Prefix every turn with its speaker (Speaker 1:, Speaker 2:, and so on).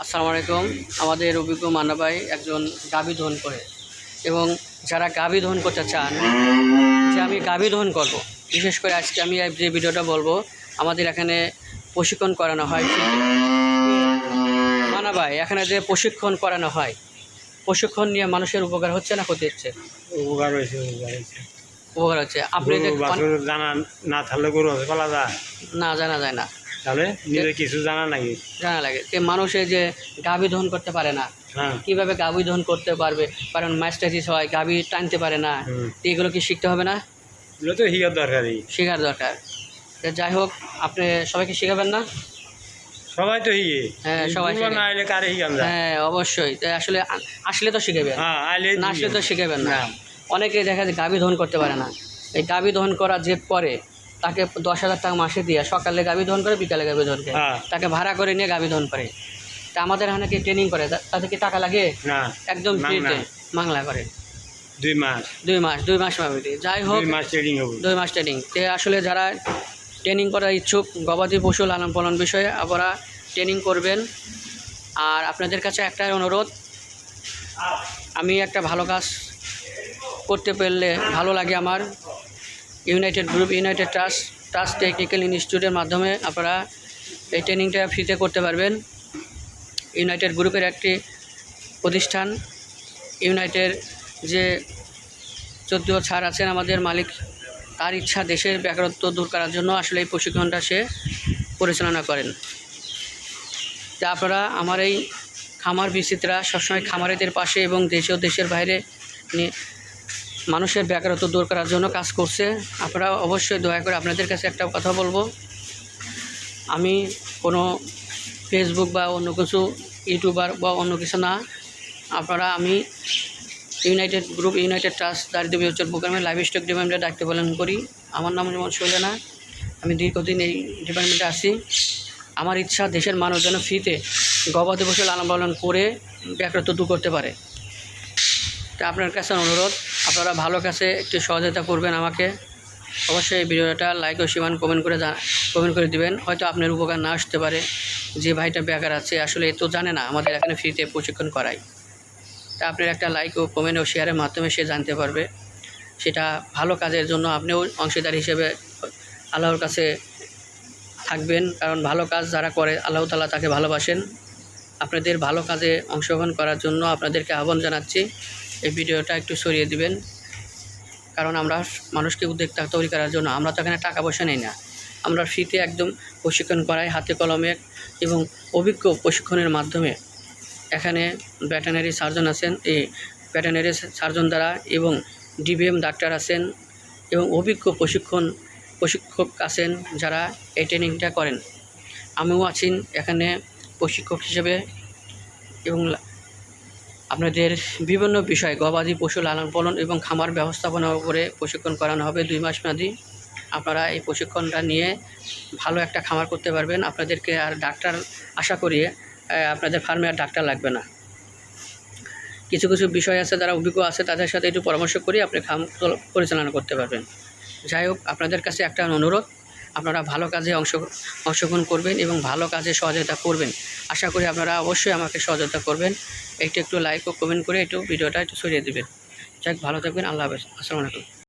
Speaker 1: আসসালামু আলাইকুম। আমাদের অভিজ্ঞ মান্না ভাই একজন গাভী দহন করে, এবং যারা গাভী দহন করতে চান যে আমি গাভী দহন করব, বিশেষ করে আজকে আমি যে ভিডিওটা বলবো, আমাদের এখানে প্রশিক্ষণ করানো হয় ফ্রিতে। মান্না ভাই, এখানে যে প্রশিক্ষণ করানো হয়, প্রশিক্ষণ নিয়ে মানুষের উপকার হচ্ছে না ক্ষতি হচ্ছে?
Speaker 2: উপকার হয়েছে।
Speaker 1: উপকার হচ্ছে। আপনি
Speaker 2: জানা না থাকলে গরু আছে পালা যায়
Speaker 1: না, জানা যায় না,
Speaker 2: তাহলে নিজে কিছু জানা নাকি
Speaker 1: জানা লাগে যে মানুষে যে গাভী দহন করতে পারে না,
Speaker 2: হ্যাঁ
Speaker 1: কীভাবে গাভী দহন করতে পারবে, কারণ মাস্টাইটিস হয়, গাভী টানতে পারে না, এগুলো কি শিখতে হবে না?
Speaker 2: এগুলো তো শিখার দরকারই,
Speaker 1: শেখার দরকার। যাই হোক, আপনি সবাইকে শেখাবেন না?
Speaker 2: সবাই তো শিখে।
Speaker 1: হ্যাঁ, সবাই
Speaker 2: না এলে কারে শিখান যায়?
Speaker 1: হ্যাঁ, অবশ্যই। তাই আসলে আসলে তো শিখাবেন,
Speaker 2: হ্যাঁ আইলে
Speaker 1: না আসলে তো শিখাবেন না। অনেকেই দেখা যায় গাভী দহন করতে পারে না। এই গাভী দহন করা যে করে, তাকে 10,000 টাকা মাসে দিয়ে সকালে গাভী দহন করে, বিকালে গাভী দহন করে, তাকে ভাড়া করে নিয়ে গাভী দহন করে। তা আমাদের এখানে কি ট্রেনিং করে, তাদের কি টাকা লাগে?
Speaker 2: না,
Speaker 1: একদম ফ্রিতে বাংলা করে।
Speaker 2: 2 মাস
Speaker 1: 2 মাস মেয়াদি। যাই হোক,
Speaker 2: 2 মাস ট্রেনিং হবে।
Speaker 1: 2 মাস ট্রেনিং। তে আসলে যারা ট্রেনিং করার ইচ্ছুক গবাদি পশু লালন পালন বিষয়ে, আপনারা ট্রেনিং করবেন। আর আপনাদের কাছে একটাই অনুরোধ, আমি একটা ভালো কাজ করতে পারলে ভালো লাগে আমার। United group, United trust technical ইনস্টিটিউটের মাধ্যমে আপনারা এই ট্রেনিংটা ফ্রিতে করতে পারবেন। ইউনাইটেড গ্রুপের একটি প্রতিষ্ঠান। ইউনাইটেড যে 14 স্যার আছেন আমাদের মালিক, তার ইচ্ছা দেশের বেকারত্ব দূর করার জন্য আসলে এই প্রশিক্ষণটা সে পরিচালনা করেন। তা আপনারা আমার এই খামার বিচিত্রা সবসময় খামারিদের পাশে এবং দেশে ও দেশের বাইরে মানুষের বেকারত্ব দূর করার জন্য কাজ করছে। আপনারা অবশ্যই দয়া করে, আপনাদের কাছে একটা কথা বলবো, আমি কোনো ফেসবুক বা অন্য কিছু ইউটিউবার বা অন্য কিছু না। আপনারা, আমি ইউনাইটেড গ্রুপ, ইউনাইটেড ট্রাস্ট দারিদ্র বিমোচন প্রোগ্রামে লাইভ স্টক ডিপার্টমেন্টে দায়িত্ব পালন করি। আমার নাম যেমন শৈলেনা, আমি দীর্ঘদিন এই ডিপার্টমেন্টে আছি। আমার ইচ্ছা দেশের মানুষ যেন ফ্রিতে গবাদি পশু লালন পালন করে বেকারত্ব দূর করতে পারে। তা আপনার কাছে অনুরোধ, আপনারা ভালো কাছে একটু সহযোগিতা করবেন আমাকে। অবশ্যই এই ভিডিওটা লাইক ও সীমান কমেন্ট করে দিবেন। হয়তো আপনার উপকার না আসতে পারে, যে ভাইটা বেকার আছে আসলে এ তো জানে না আমাদের এখানে ফ্রিতে প্রশিক্ষণ করাই। তা আপনার একটা লাইক ও কমেন্ট ও শেয়ারের মাধ্যমে সে জানতে পারবে। সেটা ভালো কাজের জন্য আপনিও অংশীদার হিসেবে আল্লাহর কাছে থাকবেন, কারণ ভালো কাজ যারা করে আল্লাহ তাআলা তাকে ভালোবাসেন। আপনাদের ভালো কাজে অংশগ্রহণ করার জন্য আপনাদেরকে আহ্বান জানাচ্ছি। এই ভিডিওটা একটু ছড়িয়ে দিবেন, কারণ আমরা মানুষকে উদ্যোক্তা তৈরি করার জন্য, আমরা তো এখানে টাকা পয়সা নেই না, আমরা ফ্রিতে একদম প্রশিক্ষণ করাই হাতে কলমে এবং অভিজ্ঞ প্রশিক্ষণের মাধ্যমে। এখানে ভেটেরিনারি সার্জন আছেন, এই ভেটেরিনারি সার্জন দ্বারা, এবং ডিবিএম ডাক্তার আছেন, এবং অভিজ্ঞ প্রশিক্ষক আছেন যারা এই ট্রেনিংটা করেন। আমিও আছি এখানে প্রশিক্ষক হিসেবে, এবং আপনাদের বিভিন্ন বিষয় গবাদি পশু লালন পালন এবং খামার ব্যবস্থাপনার উপরে প্রশিক্ষণ করানো হবে 2 মাস মেয়াদি। আপনারা এই প্রশিক্ষণটা নিয়ে ভালো একটা খামার করতে পারবেন। আপনাদেরকে আর ডাক্তার, আশা করি আপনাদের ফার্মে আর ডাক্তার লাগবে না। কিছু কিছু বিষয় আছে, যারা অভিজ্ঞ আছে তাদের সাথে একটু পরামর্শ করে আপনি খামার পরিচালনা করতে পারবেন। যাই হোক, আপনাদের কাছে একটা অনুরোধ, আপনারা ভালো কাজে অংশগ্রহণ করবেন এবং ভালো কাজে সহযোগিতা করবেন। আশা করি আপনারা অবশ্যই আমাকে সহযোগিতা করবেন। একটু লাইক ও কমেন্ট করে একটু ভিডিওটা একটু ছড়িয়ে দেবেন। যাই হোক, ভালো থাকবেন। আল্লাহ হাফেজ। আসসালামু আলাইকুম।